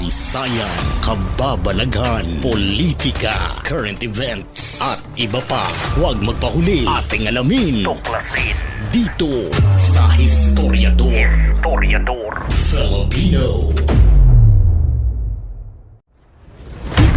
kasaysayan, kababalaghan, politika, current events, at iba pa. Huwag magpahuli, ating alamin, tuklasin dito sa Historiador Filipino.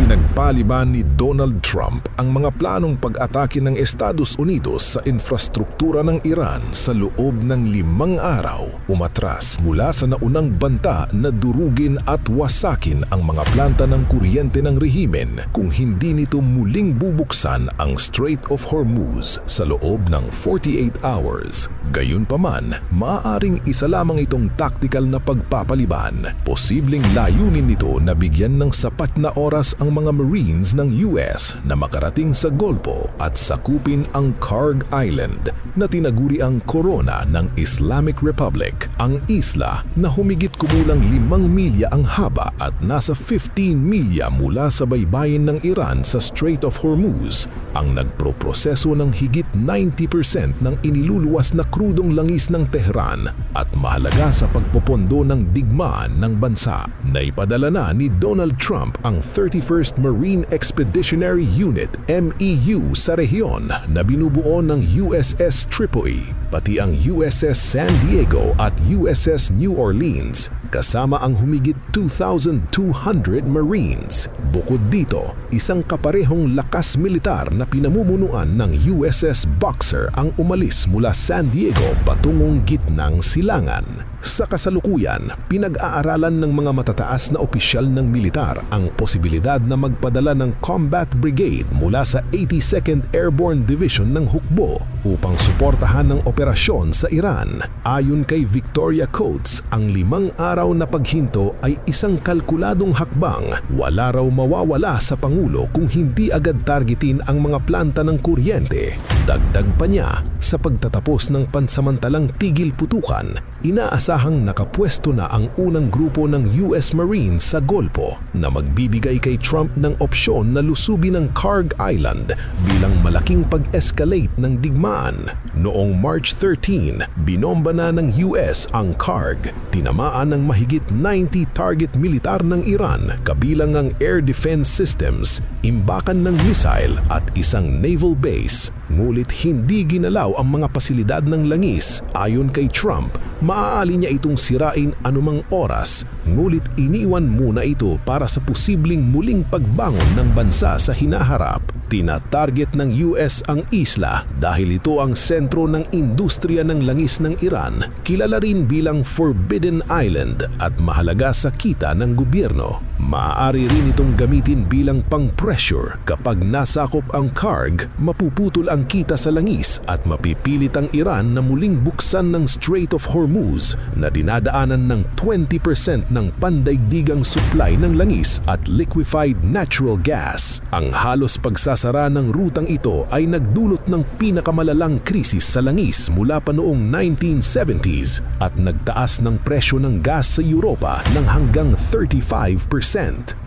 Pinagpaliban ni Donald Trump ang mga planong pag-atake ng Estados Unidos sa infrastruktura ng Iran sa loob ng 5 araw. Umatras mula sa naunang banta na durugin at wasakin ang mga planta ng kuryente ng rehimen kung hindi nito muling bubuksan ang Strait of Hormuz sa loob ng 48 hours. Gayunpaman, maaaring isa lamang itong tactical na pagpapaliban. Posibleng layunin nito na bigyan ng sapat na oras ang mga Marines ng US na makarating sa Golpo at sakupin ang Kharg Island na tinaguri ang korona ng Islamic Republic. Ang isla na humigit kumulang 5 milya ang haba at nasa 15 milya mula sa baybayin ng Iran sa Strait of Hormuz ang nagproproseso ng higit 90% ng iniluluwas na krudong langis ng Tehran at mahalaga sa pagpopondo ng digmaan ng bansa. Naipadala na ni Donald Trump ang 31st Marine Expeditionary Unit MEU sa rehiyon na binubuo ng USS Tripoli, pati ang USS San Diego at USS New Orleans, kasama ang humigit 2,200 Marines. Bukod dito, isang kaparehong lakas militar na pinamumunuan ng USS Boxer ang umalis mula San Diego patungong gitnang silangan. Sa kasalukuyan, pinag-aaralan ng mga matataas na opisyal ng militar ang posibilidad na magpadala ng Combat Brigade mula sa 82nd Airborne Division ng Hukbo upang suportahan ng operasyon sa Iran. Ayon kay Victoria Coates, ang 5 araw na paghinto ay isang kalkuladong hakbang. Wala raw mawawala sa Pangulo kung hindi agad targetin ang mga planta ng kuryente. Dagdag pa niya, sa pagtatapos ng pansamantalang tigil putukan, inaasahang nakapwesto na ang unang grupo ng US Marines sa Golpo na magbibigay kay Trump ng opsyon na lusubin ang Kharg Island bilang malaking pag-escalate ng digmaan. Noong March 13, binomba na ng US ang Kharg. Tinamaan ng mahigit 90 target militar ng Iran kabilang ang air defense systems, imbakan ng missile at isang naval base. Ngulit hindi ginalaw ang mga pasilidad ng langis. Ayon kay Trump, maaari niya itong sirain anumang oras, ngulit iniwan muna ito para sa posibleng muling pagbangon ng bansa sa hinaharap. Tinatarget ng US ang isla dahil ito ang sentro ng industriya ng langis ng Iran, kilala rin bilang Forbidden Island at mahalaga sa kita ng gobyerno. Maaari rin itong gamitin bilang pang-pressure kapag nasakop ang Kharg, mapuputol ang kita sa langis at mapipilit ang Iran na muling buksan ng Strait of Hormuz na dinadaanan ng 20% ng pandaigdigang supply ng langis at liquefied natural gas. Ang halos pagsasara ng rutang ito ay nagdulot ng pinakamalalang krisis sa langis mula pa noong 1970s at nagtaas ng presyo ng gas sa Europa ng hanggang 35%.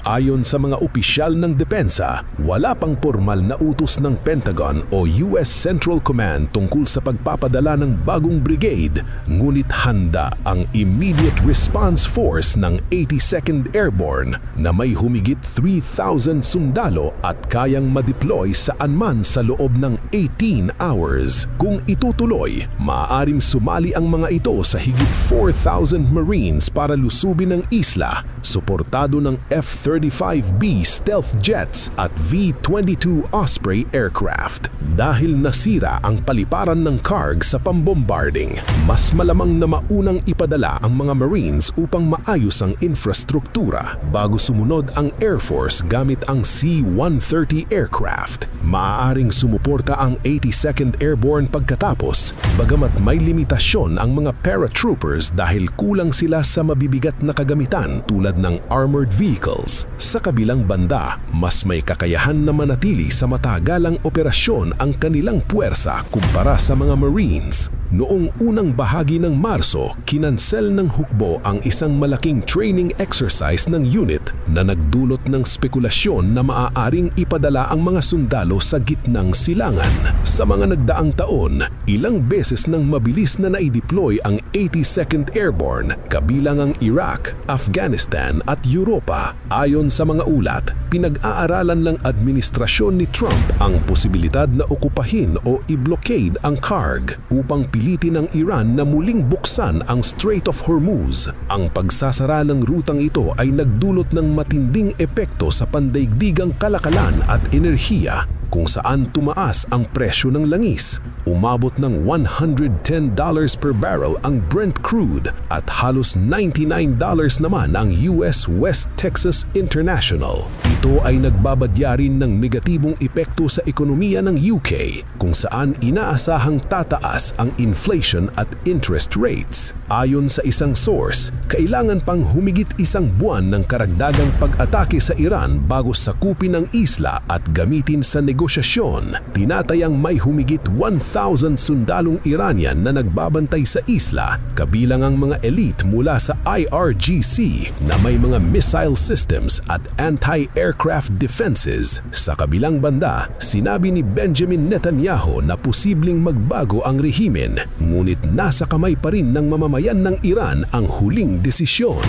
Ayon sa mga opisyal ng depensa, wala pang formal na utos ng Pentagon o US Central Command tungkol sa pagpapadala ng bagong brigade, ngunit handa ang Immediate Response Force ng 82nd Airborne na may humigit 3,000 sundalo at kayang madeploy saan man sa loob ng 18 hours. Kung itutuloy, maaaring sumali ang mga ito sa higit 4,000 Marines para lusubin ang isla, suportado ng F-35B stealth jets at V-22 Osprey aircraft. Dahil nasira ang paliparan ng Kharg sa pambombarding, mas malamang na maunang ipadala ang mga Marines upang maayos ang infrastruktura bago sumunod ang Air Force gamit ang C-130 aircraft. Maaaring sumuporta ang 82nd Airborne pagkatapos, bagamat may limitasyon ang mga paratroopers dahil kulang sila sa mabibigat na kagamitan tulad ng armored vehicles. Sa kabilang banda, mas may kakayahan na manatili sa matagalang operasyon ang kanilang puwersa kumpara sa mga Marines. Noong unang bahagi ng Marso, kinansel ng hukbo ang isang malaking training exercise ng unit na nagdulot ng spekulasyon na maaaring ipadala ang mga sundalo sa gitnang silangan. Sa mga nagdaang taon, ilang beses nang mabilis na naideploy ang 82nd Airborne, kabilang ang Iraq, Afghanistan at Europa Europa. Ayon sa mga ulat, pinag-aaralan ng administrasyon ni Trump ang posibilidad na okupahin o i-blockade ang Karg upang pilitin ng Iran na muling buksan ang Strait of Hormuz. Ang pagsasara ng rutang ito ay nagdulot ng matinding epekto sa pandaigdigang kalakalan at enerhiya, kung saan tumaas ang presyo ng langis. Umabot ng $110 per barrel ang Brent crude at halos $99 naman ang US West Texas International. Ito ay nagbabadya rin ng negatibong epekto sa ekonomiya ng UK, kung saan inaasahang tataas ang inflation at interest rates. Ayon sa isang source, kailangan pang humigit isang buwan ng karagdagang pag-atake sa Iran bago sakupin ang isla at gamitin sa negosyasyon. Tinatayang may humigit 1,000 sundalong Iranian na nagbabantay sa isla, kabilang ang mga elite mula sa IRGC na may mga missile systems at anti-aircraft defenses. Sa kabilang banda, sinabi ni Benjamin Netanyahu na posibleng magbago ang rehimen, ngunit nasa kamay pa rin ng mamamayan ng Iran ang huling desisyon.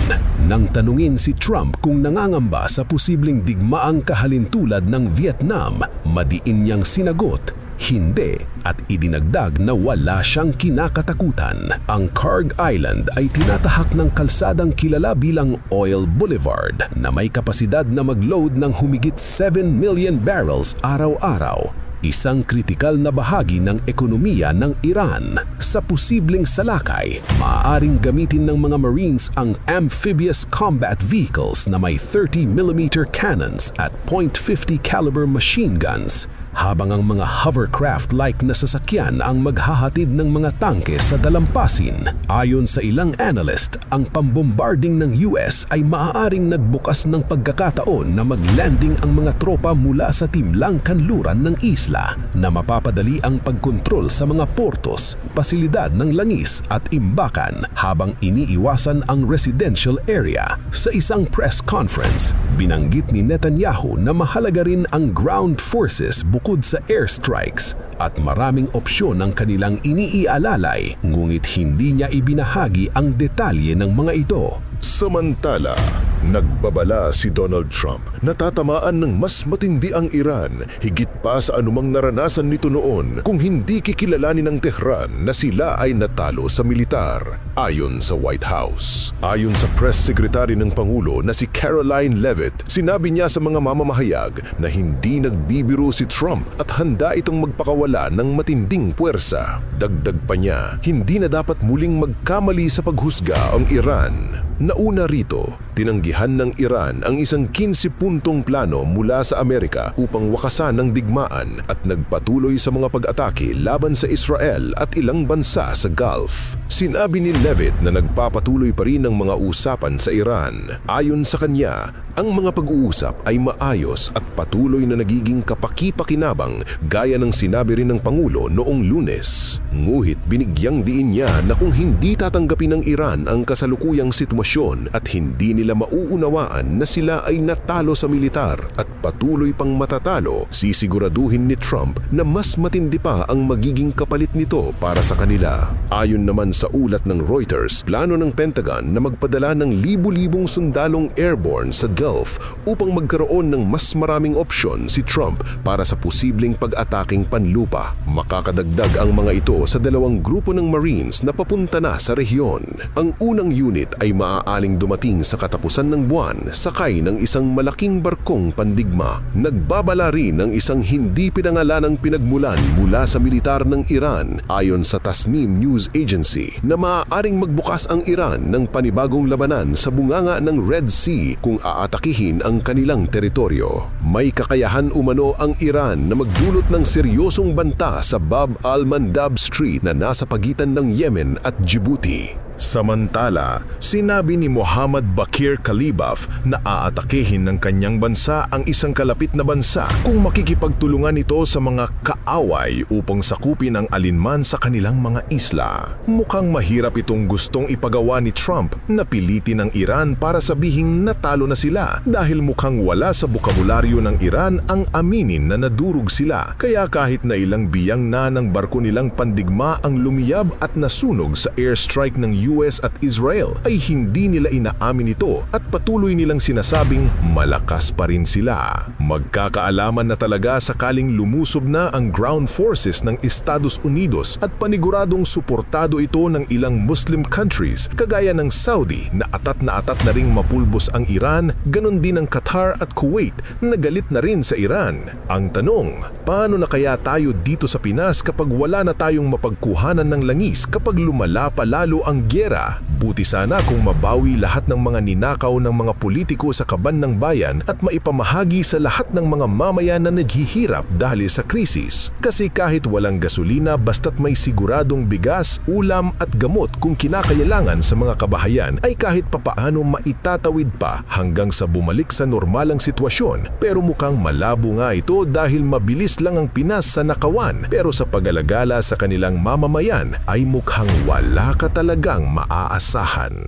Nang tanungin si Trump kung nangangamba sa posibleng digmaang kahalintulad ng Vietnam, madiin niyang sinagot, hindi, at idinagdag na wala siyang kinakatakutan. Ang Karg Island ay tinatahak ng kalsadang kilala bilang Oil Boulevard na may kapasidad na mag-load ng humigit 7 million barrels araw-araw. Isang kritikal na bahagi ng ekonomiya ng Iran. Sa posibleng salakay, maaaring gamitin ng mga Marines ang amphibious combat vehicles na may 30mm cannons at .50 caliber machine guns, habang ang mga hovercraft-like na sasakyan ang maghahatid ng mga tangke sa dalampasin. Ayon sa ilang analyst, ang pambombarding ng US ay maaaring nagbukas ng pagkakataon na mag-landing ang mga tropa mula sa timlang kanluran ng isla na mapapadali ang pagkontrol sa mga portos, pasilidad ng langis at imbakan habang iniiwasan ang residential area. Sa isang press conference, binanggit ni Netanyahu na mahalaga rin ang ground forces bukod sa airstrikes at maraming opsyon ang kanilang iniialalay, ngunit hindi niya ibinahagi ang detalye ng mga ito. Samantala, nagbabala si Donald Trump na tatamaan ng mas matindi ang Iran higit pa sa anumang naranasan nito noon kung hindi kikilalanin ng Tehran na sila ay natalo sa militar. Ayon sa White House. Ayon sa press secretary ng Pangulo na si Caroline Leavitt, sinabi niya sa mga mamamahayag na hindi nagbibiro si Trump at handa itong magpakawala ng matinding puwersa. Dagdag pa niya, hindi na dapat muling magkamali sa paghusga ang Iran. Nauna rito, tinanggihan ng Iran ang isang 15-puntong plano mula sa Amerika upang wakasan ang digmaan at nagpatuloy sa mga pag-atake laban sa Israel at ilang bansa sa Gulf. Sinabi ni Leavitt na nagpapatuloy pa rin ang mga usapan sa Iran. Ayon sa kanya, ang mga pag-uusap ay maayos at patuloy na nagiging kapaki-pakinabang gaya ng sinabi rin ng Pangulo noong Lunes. Nguhit binigyang diin niya na kung hindi tatanggapin ng Iran ang kasalukuyang sitwasyon at hindi nila mauunawaan na sila ay natalo sa militar at patuloy pang matatalo, sisiguraduhin ni Trump na mas matindi pa ang magiging kapalit nito para sa kanila. Ayon naman sa ulat ng Reuters, plano ng Pentagon na magpadala ng libu-libong sundalong airborne sa Gulf upang magkaroon ng mas maraming opsyon si Trump para sa posibleng pag-ataking panlupa. Makakadagdag ang mga ito sa dalawang grupo ng Marines na papunta na sa rehiyon. Ang unang unit ay maaaling dumating sa katapusan ng buwan sakay ng isang malaking barkong pandigma. Nagbabala rin ng isang hindi pinangalanang pinagmulan mula sa militar ng Iran ayon sa Tasnim News Agency na maaaring magbukas ang Iran ng panibagong labanan sa bunganga ng Red Sea kung aatakihin ang kanilang teritoryo. May kakayahan umano ang Iran na magdulot ng seryosong banta sa Bab al-Mandab Street na nasa pagitan ng Yemen at Djibouti. Samantala, sinabi ni Mohammad Bakir Kalibaf na aatakihin ng kanyang bansa ang isang kalapit na bansa kung makikipagtulungan ito sa mga kaaway upang sakupin ang alinman sa kanilang mga isla. Mukhang mahirap itong gustong ipagawa ni Trump na pilitin ang Iran para sabihing natalo na sila dahil mukhang wala sa bokabularyo ng Iran ang aminin na nadurog sila. Kaya kahit na ilang biyang na ng barko nilang pandigma ang lumiyab at nasunog sa airstrike ng US at Israel ay hindi nila inaamin ito at patuloy nilang sinasabing malakas pa rin sila. Magkakaalaman na talaga sakaling lumusob na ang ground forces ng Estados Unidos at paniguradong suportado ito ng ilang Muslim countries kagaya ng Saudi na atat na ring mapulbos ang Iran, ganon din ang Qatar at Kuwait na galit na rin sa Iran. Ang tanong, paano na kaya tayo dito sa Pinas kapag wala na tayong mapagkuhanan ng langis kapag lumala pa lalo ang gyera? Buti sana kung mabawi lahat ng mga ninakaw ng mga politiko sa kaban ng bayan at maipamahagi sa lahat ng mga mamayan na naghihirap dahil sa krisis. Kasi kahit walang gasolina basta't may siguradong bigas, ulam at gamot kung kinakailangan sa mga kabahayan ay kahit papaano maitatawid pa hanggang sa bumalik sa normalang sitwasyon. Pero mukhang malabo nga ito dahil mabilis lang ang Pinas sa nakawan pero sa pag-alagala sa kanilang mamamayan ay mukhang wala ka talagang maaasahan.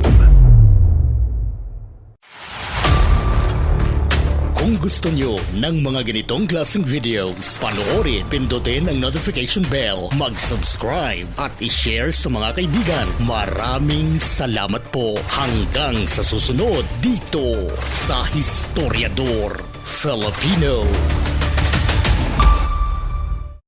Kung gusto nyo ng mga ganitong klaseng videos, panoorin, pindutin ang notification bell, mag-subscribe at i-share sa mga kaibigan. Maraming salamat po hanggang sa susunod dito sa Historiador Filipino.